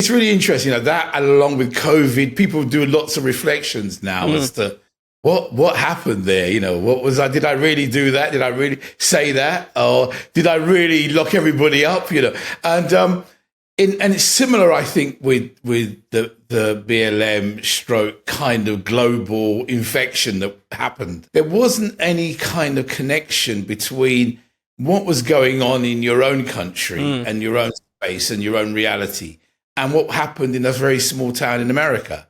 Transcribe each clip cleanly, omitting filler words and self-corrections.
it's really interesting, that along with COVID, people do lots of reflections now as to what happened there. What was did I really do that? Did I really say that? Or did I really lock everybody up? And it's similar, I think, with the BLM stroke kind of global infection that happened. There wasn't any kind of connection between what was going on in your own country and your own space and your own reality and what happened in a very small town in America.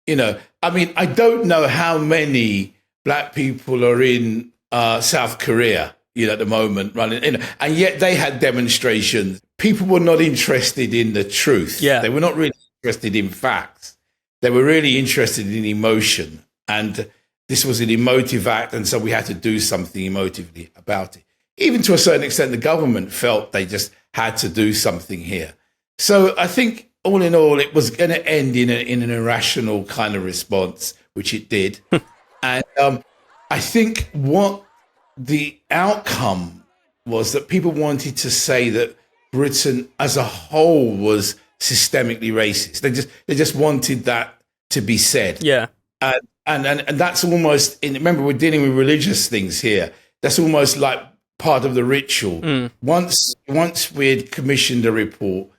I don't know how many black people are in South Korea, at the moment running, and yet they had demonstrations. People were not interested in the truth. Yeah. They were not really interested in facts. They were really interested in emotion. And this was an emotive act. And so we had to do something emotively about it. Even to a certain extent, the government felt they just had to do something here. So I think all in all, it was going to end in an irrational kind of response, which it did. And I think what the outcome was that people wanted to say that Britain as a whole was systemically racist. They just wanted that to be said. Yeah. And that's almost, remember, we're dealing with religious things here. That's almost like part of the ritual. Once we had commissioned a report,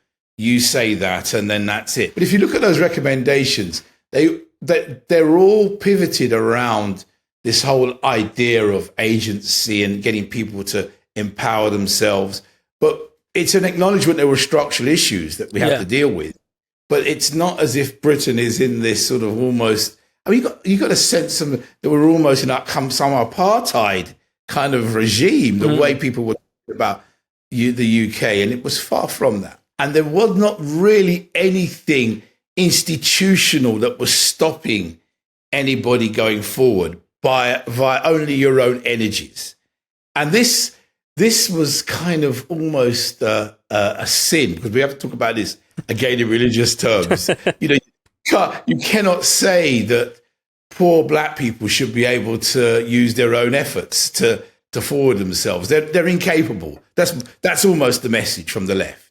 you say that, and then that's it. But if you look at those recommendations, they're all pivoted around this whole idea of agency and getting people to empower themselves. But it's an acknowledgement there were structural issues that we have to deal with. But it's not as if Britain is in this sort of almost, you got a sense that we're almost in some apartheid kind of regime, the way people were talking about the UK, and it was far from that. And there was not really anything institutional that was stopping anybody going forward via only your own energies. And this was kind of almost a sin, because we have to talk about this again in religious terms. You cannot say that poor black people should be able to use their own efforts to forward themselves. They're incapable. That's almost the message from the left.